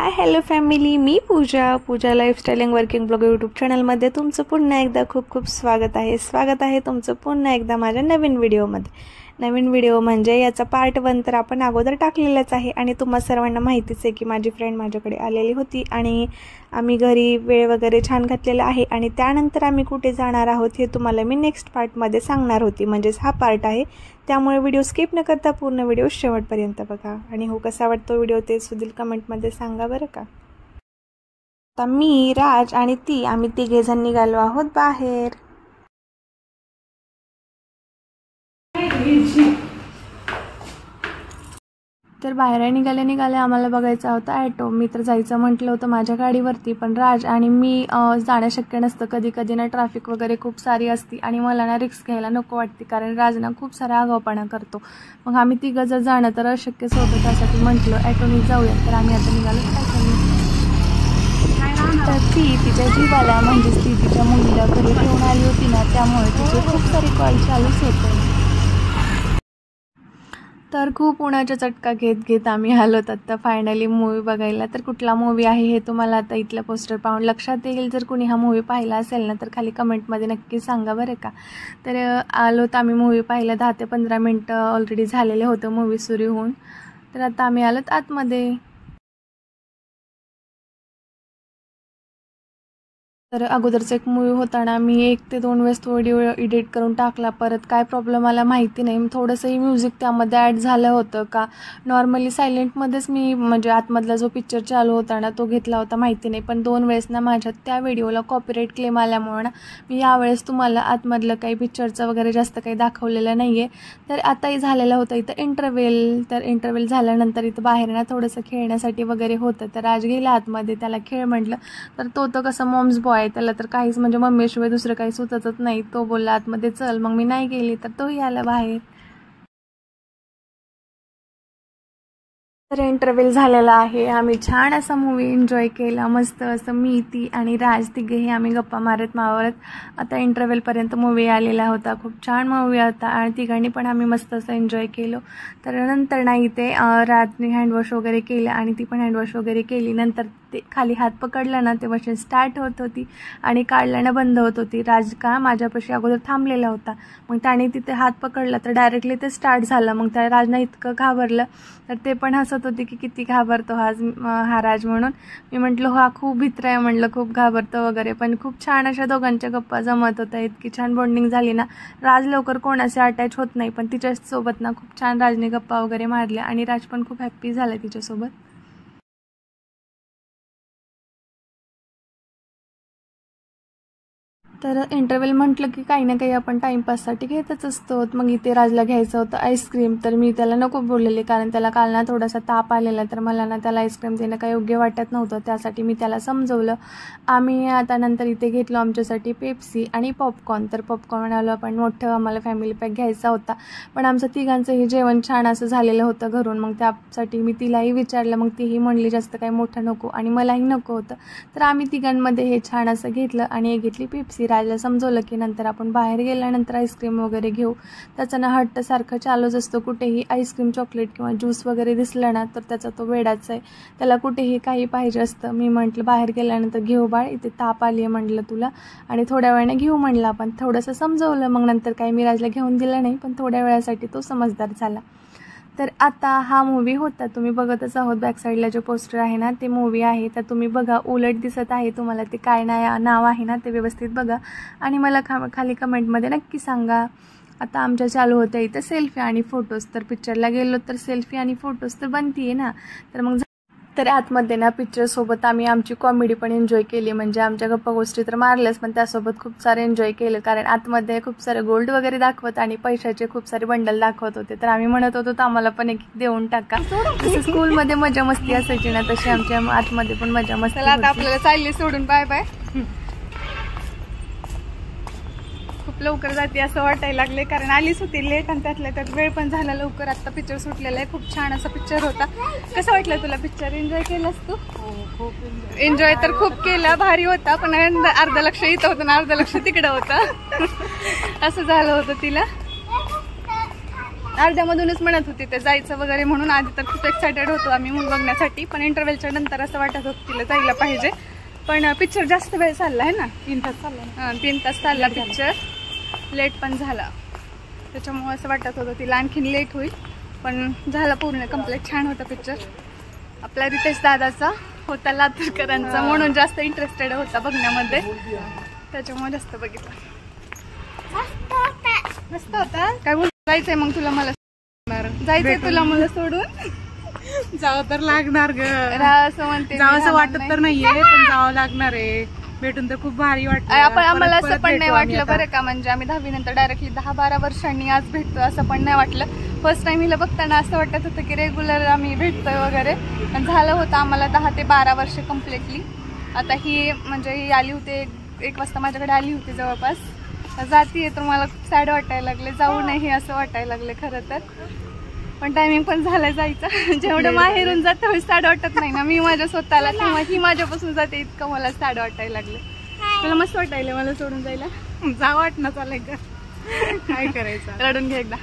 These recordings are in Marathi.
हाय हॅलो फॅमिली, मी Pooja lifestyle and working blog YouTube चॅनलमध्ये तुमचं पुन्हा एकदा खूप खूप स्वागत आहे तुमचं पुन्हा एकदा माझ्या नवीन व्हिडिओ म्हणजे याचा पार्ट 1 तर आपण अगोदर टाकलेलाच आहे आणि तुम्हा सर्वांना माहितीच आहे की माझी फ्रेंड माझ्याकडे आलेली होती आणि आम्ही घरी वेळ वगैरे छान घातलेला आहे आणि त्यानंतर आम्ही कुठे जाणार आहोत हे तुम्हाला मी नेक्स्ट पार्टमध्ये सांगणार होती, म्हणजेच हा पार्ट आहे। त्यामुळे व्हिडिओ स्किप न करता पूर्ण व्हिडिओ शेवटपर्यंत बघा आणि हो कसा वाटतो व्हिडिओ ते सुद्धा कमेंटमध्ये सांगा बरं का। आता मी, राज आणि ती आम्ही तिघे जण निघालो आहोत बाहेर। तर बाहेर निघाले आम्हाला बघायचा होता ॲटो। मी तर जायचं म्हटलं होतं माझ्या गाडीवरती, पण राज आणि मी जाणं शक्य नसतं। कधी ना ट्रॅफिक वगैरे खूप सारी असती आणि मला ना रिस्क घ्यायला नको वाटते, कारण राज ना खूप सारा आगाऊपणा करतो। मग आम्ही तिघं जर जाणं तर अशक्यच होतं, त्यासाठी म्हटलं ॲटोनी जाऊयात। तर आम्ही आता निघालो ॲटोनी। तर ती तिच्या जीवाला म्हणजेच ती तिच्या मुलीला घरी ठेवून आली होती ना, त्यामुळे तिचे खूप सारे कॉल चालूच होते। तर खूप उन्हाचा चटका घेत आम्ही आलोत आता फायनली मूवी बघायला। तर कुठला मूवी आहे हे तुम्हाला आता इथलं पोस्टर पाहून लक्षात येईल। जर कुणी हा मूवी पाहिला असेल ना तर खाली कमेंटमध्ये नक्की सांगा बरं का। तर आलोत आम्ही मूवी पाहिला, 10 ते 15 मिनटं ऑलरेडी झालेले होतं मूवी सुरू होऊन। तर आता आम्ही आलोत आतमध्ये। तर अगोदरचा एक मूवी होता ना, मी 1 ते 2 वेळेस तो व्हिडिओ एडिट करून टाकला। परत काय प्रॉब्लेम आला माहिती नाही, थोडंसंही म्युझिक त्यामध्ये ॲड झालं होतं का। नॉर्मली सायलेंटमध्येच मी म्हणजे आतमधला जो पिक्चर चालू होता ना तो घेतला होता माहिती नाही, पण 2 वेळेस ना माझ्या त्या व्हिडिओला कॉपीराईट क्लेम आल्यामुळे ना मी यावेळेस तुम्हाला आतमधलं काही पिक्चरचं वगैरे जास्त काही दाखवलेलं नाही आहे। तर आताही झालेलं होतं इथं इंटरव्हेल। तर इंटरव्हेल झाल्यानंतर इथं बाहेर ना थोडंसं खेळण्यासाठी वगैरे होतं। तर राज गेला आतमध्ये, त्याला खेळ म्हटलं तर तो कसं मॉम्स बॉय, त्याला तर काहीच म्हणजे मम्मीशिवाय दुसरं काही सुचतच नाही। तो बोलला आतमध्ये चल, मग मी नाही गेली तर तोही आला बाहेर। तर इंटरव्हेल झालेला आहे, आम्ही छान असा मूवी एन्जॉय केला। मस्त असं मी, ती आणि राज तिघेही आम्ही गप्पा मारत आता इंटरव्हेलपर्यंत मूवी आलेला होता। खूप छान मूवी होता आणि तिघांनी पण आम्ही मस्त असं एन्जॉय केलं। तर नंतर नाही ते राजने हँडवॉश वगैरे केलं आणि ती पण हँडवॉश वगैरे केली। नंतर ते खाली हात पकडला ना ते मशीन स्टार्ट होत होती आणि काढल्यानं बंद होत होती। राज का माझ्यापाशी अगोदर थांबलेला होता, मग त्याने तिथे हात पकडला तर डायरेक्टली ते स्टार्ट झालं। मग त्या राजनं इतकं घाबरलं, तर ते पण हसत होते की किती घाबरतो हा राज म्हणून। मी म्हटलं हा खूप भित्र आहे, म्हटलं खूप घाबरतो वगैरे, पण खूप छान अशा दोघांच्या गप्पा जमत होत्या। इतकी छान बॉन्डिंग झाली ना, राज लवकर कोणाशी अटॅच होत नाही, पण तिच्यासोबत ना खूप छान राजने गप्पा वगैरे मारल्या आणि राज पण खूप हॅप्पी झाला तिच्यासोबत। तर इंटरव्हेल म्हटलं की काही ना काही आपण टाईमपाससाठी घेतच असतो। मग इथे राजला घ्यायचं होतं आईस्क्रीम, तर मी त्याला नको बोललेले, कारण त्याला काल ना थोडासा ताप आलेला, तर मला ना त्याला आईस्क्रीम देणं काही योग्य वाटत नव्हतं। त्यासाठी मी त्याला समजवलं। आम्ही आता नंतर इथे घेतलो आमच्यासाठी पेप्सी आणि पॉपकॉर्न। तर पॉपकॉर्न आलो आपण मोठं, आम्हाला फॅमिली पॅक घ्यायचा होता, पण आमचं तिघांचंही जेवण छान असं झालेलं होतं घरून। मग त्यासाठी मी तिलाही विचारलं, मग तीही म्हणली जास्त काही मोठं नको आणि मलाही नको होतं। तर आम्ही तिघांमध्ये हे छान असं घेतलं आणि घेतली पेप्सी। राजला समजवलं की नंतर आपण बाहेर गेल्यानंतर आईस्क्रीम वगैरे घेऊ। त्याचा ना हट्ट सारखं चालूच असतो, कुठेही आईस्क्रीम चॉकलेट किंवा ज्यूस वगैरे दिसलं ना तर त्याचा तो वेडाच आहे, त्याला कुठेही काही पाहिजे असतं। मी म्हटलं बाहेर गेल्यानंतर घेऊ बाळ, इथे ताप आली आहे म्हटलं तुला, आणि थोड्या वेळाने घेऊ म्हटलं आपण। थोडंसं समजवलं, मग नंतर काही मी राजला घेऊन दिलं नाही, पण थोड्या वेळासाठी तो समजदार झाला। तर आता हा मूवी होता, तुम्ही बघतच आहोत बॅक साईडला जो पोस्टर आहे ना ते मूवी आहे। तर तुम्ही बघा, उलट दिसत आहे तुम्हाला, ते काय नाव आहे ना ते व्यवस्थित बघा आणि मला खाली कमेंटमध्ये नक्की सांगा। आता आमच्या चालू होत्या इथं सेल्फी आणि फोटोज। तर पिक्चरला गेलो तर सेल्फी आणि फोटोज तर बनतीये ना, तर मग तर आतमध्ये ना पिक्चरसोबत आम्ही आमची कॉमेडी पण एन्जॉय केली। म्हणजे आमच्या गप्पा गोष्टी तर मारल्याच, पण त्यासोबत खूप सारे एन्जॉय केलं, कारण आतमध्ये खूप सारे गोल्ड वगैरे दाखवत आणि पैशाचे खूप सारे बंडल दाखवत होते। तर आम्ही म्हणत होतो तर आम्हाला पण एक देऊन टाका। जसं स्कूलमध्ये मजा मस्ती असायची ना, तशी आमच्या आतमध्ये पण मजा मस्ती होती। आता आपल्याला चालली सोडून, बाय बाय। खूप लवकर जाते असं वाटायला लागले, कारण आलीच होती लेट आणि त्यातल्या त्यात वेळ पण झाला लवकर। आता पिक्चर सुटलेला आहे, खूप छान असा पिक्चर होता। कसं वाटलं तुला पिक्चर? एन्जॉय केलंस तू? एन्जॉय तर खूप केला, भारी होता, पण अर्ध लक्ष इथं होतं ना अर्ध लक्ष तिकडं होतं असं झालं होतं तिला। अर्ध्यामधूनच म्हणत होती ते जायचं वगैरे म्हणून. आधी तर खूप एक्सायटेड होतो आम्ही मूवी बघण्यासाठी, पण इंटरव्हलच्या नंतर असं वाटत होतं तिला जायला पाहिजे. पण पिक्चर जास्त वेळ चालला आहे ना, 3 तास चालला. 3 तास चालला पिक्चर, लेट पण झाला. त्याच्यामुळे असं वाटत होतं तिला आणखीन लेट होईल, पण झाला पूर्ण कम्प्लीट. छान होता पिक्चर. आपला रितेश दादाचा होता, लातूरकरांचा, म्हणून जास्त इंटरेस्टेड होता बघण्यामध्ये, त्याच्यामुळे जास्त बघितलं. मस्त होता. काय बोल जायचंय मग तुला? मला जायचंय तुला मला सोडून? जावं तर लागणार ग, असं म्हणते. जावं वाटत तर नाहीये, पण जावं लागणार आहे. भेटून तर खूप भारी वाटतं. आम्हाला असं पण नाही वाटलं बरं का, म्हणजे आम्ही 10वी नंतर डायरेक्टली 10-12 वर्षांनी आज भेटतो असं पण नाही वाटलं. फर्स्ट टाइम हिला बघताना असं वाटत होतं की रेग्युलर आम्ही भेटतोय वगैरे, पण झालं होतं आम्हाला 10 ते 12 वर्ष कम्प्लिटली. आता ही म्हणजे ही आली होती 1 वाजता माझ्याकडे आली होती जवळपास. जातीये तर मला खूप सॅड वाटायला लागले, जाऊ नये हे असं वाटायला लागले खरं तर. पण टायमिंग पण झालं जायचं. जेवढं माहेरून जातं तेवढं सॅड वाटत नाही ना. मी माझ्या स्वतःला किंवा ही माझ्यापासून जाते इतकं मला सॅड वाटायला लागलं. तुला मस्त वाटायला मला सोडून जायला? जा वाटणं चालय का, काय करायचं? रडून घे एकदा.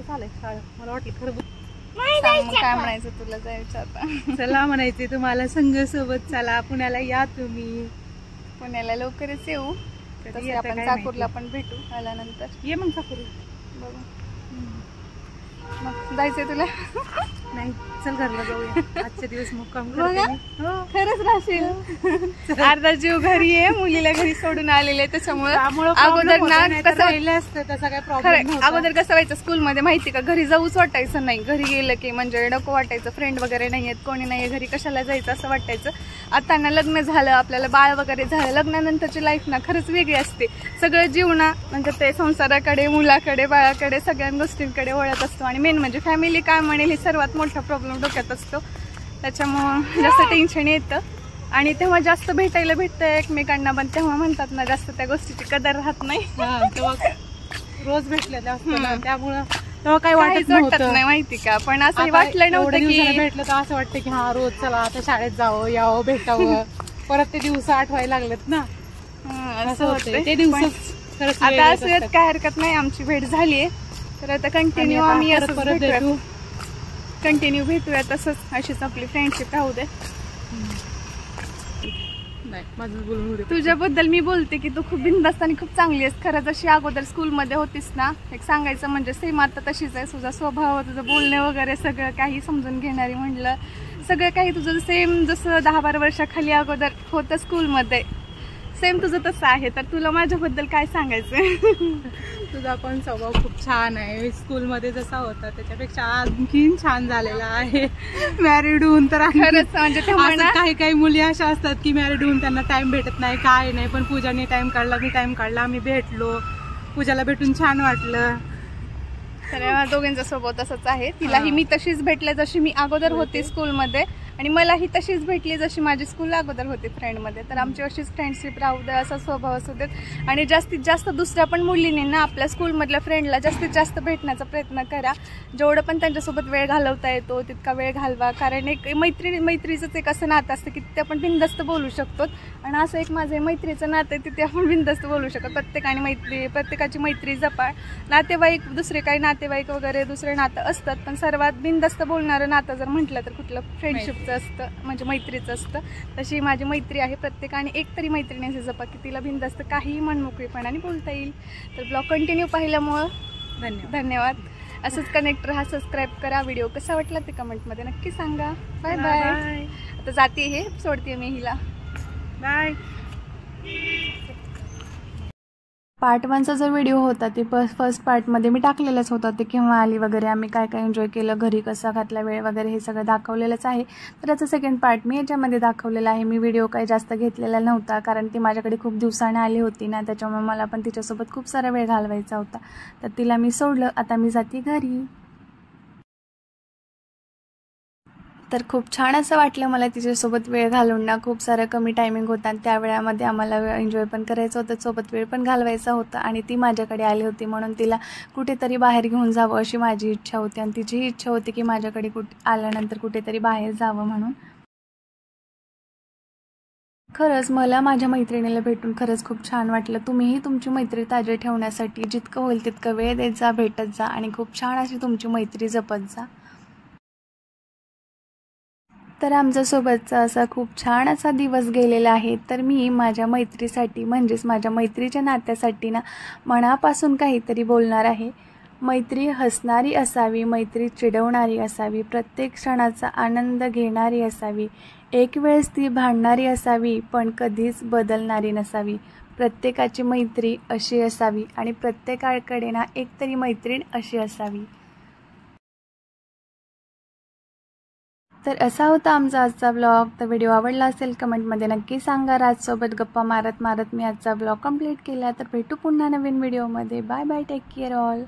चालेल, मला वाटलं खरं. काय म्हणायचं तुला जायचं आता? चला म्हणायचे तुम्हाला संघ सोबत, चला पुण्याला या तुम्ही. पुण्याला लवकरच येऊ, तसे आपण चाकूरला पण भेटू आल्यानंतर. ये मग चाकूर बघू. मग जायचंय तुला? नाही, चल घरला जाऊया. आजचे दिवस मुक्काम खरंच राहशील. अर्धा जीव घरी आहे, मुलीला घरी सोडून आलेले, त्याच्यामुळे अगोदर ना कसं असतं तसा काय प्रॉब्लेम. अगोदर कसं व्हायचं स्कूलमध्ये माहिती का, घरी जाऊच वाटायचं नाही. घरी गेलं की म्हणजे नको वाटायचं, फ्रेंड वगैरे नाहीयेत, कोणी नाहीये घरी, कशाला जायचं असं वाटायचं. आता ना लग्न झालं, आपल्याला बाळ वगैरे झालं, लग्नानंतरची लाईफ ना खरंच वेगळी असते. सगळं जीवना म्हणजे ते संसाराकडे, मुलाकडे, बाळाकडे, सगळ्या गोष्टींकडे वळत असतो. आणि मेन म्हणजे फॅमिली काय म्हणेल हे सर्वात मोठा प्रॉब्लेम डोक्यात असतो. त्याच्यामुळं जास्त टेन्शन येतं आणि तेव्हा जास्त भेटायला भेटतं एकमेकांना, पण तेव्हा म्हणतात ना जास्त त्या गोष्टीची कदर राहत नाही. रोज भेटले त्यामुळं तेव्हा काही वाटत नाही माहिती का. पण असं वाटलं नव्हतं की भेटलं तर असं वाटतं की हा रोज चला आता शाळेत जावं, यावं, भेटावं. परत ते दिवस आठवायला लागलेत ना, असं होतं ते दिवस. आता असं काय हरकत नाही, आमची भेट झालीये तर आता कंटिन्यू आम्ही असं भेटू, कंटिन्यू भेटूया तसंच. अशीच आपली फ्रेंडशिप राहू दे. तुझ्याबद्दल मी बोलते की तू खूप बिनधास्त आणि खूप चांगली आहेस. खरं जशी अगोदर स्कूलमध्ये होतीस ना, एक सांगायचं म्हणजे सेम आता तशीच आहे. तुझा स्वभाव, तुझं बोलणे वगैरे सगळं काही समजून घेणारी म्हणलं, सगळं काही तुझं सेम जसं 10-12 वर्षाखाली अगोदर होतं स्कूलमध्ये, सेम तुझं तसं आहे. तर तुला माझ्याबद्दल काय सांगायचं? तुझा पण स्वभाव खूप छान आहे. स्कूलमध्ये जसा होता त्याच्यापेक्षा आणखीन छान झालेला आहे. मॅरिड होऊन तर खरंच म्हणजे काही काही मुली अशा असतात की मॅरिड होऊन त्यांना टाइम भेटत नाही, काय नाही. पण पूजाने टाइम काढला, मी टाइम काढला, आम्ही भेटलो. पूजाला भेटून छान वाटलं. तर दोघांचा स्वभाव तसाच आहे. तिलाही मी तशीच भेटले जशी मी अगोदर होते स्कूलमध्ये, आणि मलाही तशीच भेटली जशी माझी स्कूल अगोदर होती फ्रेंडमध्ये. तर आमची अशीच फ्रेंडशिप राहू दे, असा स्वभाव असू देत. आणि जास्तीत जास्त दुसऱ्या पण मुलींनी ना आपल्या स्कूलमधल्या फ्रेंडला जास्तीत जास्त भेटण्याचा प्रयत्न करा. जेवढं पण त्यांच्यासोबत वेळ घालवता येतो तितका वेळ घालवा. कारण एक मैत्रीचंच एक असं नातं असतं की तिथे आपण बिनधास्त बोलू शकतो. आणि असं एक माझं मैत्रीचं नातं आहे, तिथे आपण बिनधास्त बोलू शकतो. प्रत्येकाची मैत्री जपा. नातेवाईक दुसरे काही नातेवाईक वगैरे दुसरे नातं असतात, पण सर्वात बिनधास्त बोलणारं नातं जर म्हटलं तर कुठलं फ्रेंडशिपचं असतं, म्हणजे मैत्रीचं असतं. तशी माझी मैत्री आहे. प्रत्येकाने एक तरी मैत्रिणी असे जपा की तिला बिनधास्त काहीही मनमोकळेपणाने बोलता येईल. तर ब्लॉग कंटिन्यू पाहिल्यामुळं धन्यवाद. असंच कनेक्ट राहा, सबस्क्राईब करा. व्हिडिओ कसा वाटला ते कमेंटमध्ये नक्की सांगा. Bye bye. आता जाते, हे सोडते मी हिला. बाय. पार्ट 1चा जो व्हिडिओ होता ते फर्स्ट पार्टमध्ये मी टाकलेलाच होता. ते केव्हा आली वगैरे, आम्ही काय काय एन्जॉय केलं, घरी कसा घातला वेळ वगैरे, हे सगळं दाखवलेलंच आहे. तर याचा सेकंड पार्ट मी याच्यामध्ये दाखवलेला आहे. मी व्हिडिओ काही जास्त घेतलेला नव्हता, कारण ती माझ्याकडे खूप दिवसाने आली होती ना, त्याच्यामुळे मला पण तिच्यासोबत खूप सारा वेळ घालवायचा होता. तर तिला मी सोडलं, आता मी जाते घरी. तर खूप छान असं वाटलं मला तिच्यासोबत वेळ घालवून ना. खूप सारं कमी टायमिंग होता आणि त्या वेळामध्ये आम्हाला एन्जॉय पण करायचं होतं, सोबत वेळ पण घालवायचा होता. आणि ती माझ्याकडे आली होती म्हणून तिला कुठेतरी बाहेर घेऊन जावं अशी माझी इच्छा होती, आणि तिचीही इच्छा होती की माझ्याकडे आल्यानंतर कुठेतरी बाहेर जावं म्हणून. खरंच मला माझ्या मैत्रिणीला भेटून खरंच खूप छान वाटलं. तुम्हीही तुमची मैत्री ताजी ठेवण्यासाठी जितकं होईल तितकं वेळ देत जा, भेटत जा आणि खूप छान अशी तुमची मैत्री जपत जा. तर आमच्यासोबतचा असा खूप छान असा दिवस गेलेला आहे. तर मी माझ्या मैत्रीसाठी म्हणजेच माझ्या मैत्रीच्या नात्यासाठी ना मनापासून काहीतरी बोलणार आहे. मैत्री हसणारी असावी, मैत्री चिडवणारी असावी, प्रत्येक क्षणाचा आनंद घेणारी असावी, एक वेळेस ती भांडणारी असावी पण कधीच बदलणारी नसावी. प्रत्येकाची मैत्री अशी असावी आणि प्रत्येकाकडे ना एकतरी मैत्रीण अशी असावी. तर असा होता आमचा आजचा ब्लॉग. तर व्हिडिओ आवडला असेल कमेंटमध्ये नक्की सांगा. राजसोबत गप्पा मारत मारत मी आजचा ब्लॉग कंप्लीट केला. तर भेटू पुन्हा नवीन व्हिडिओमध्ये. Bye bye, take care all.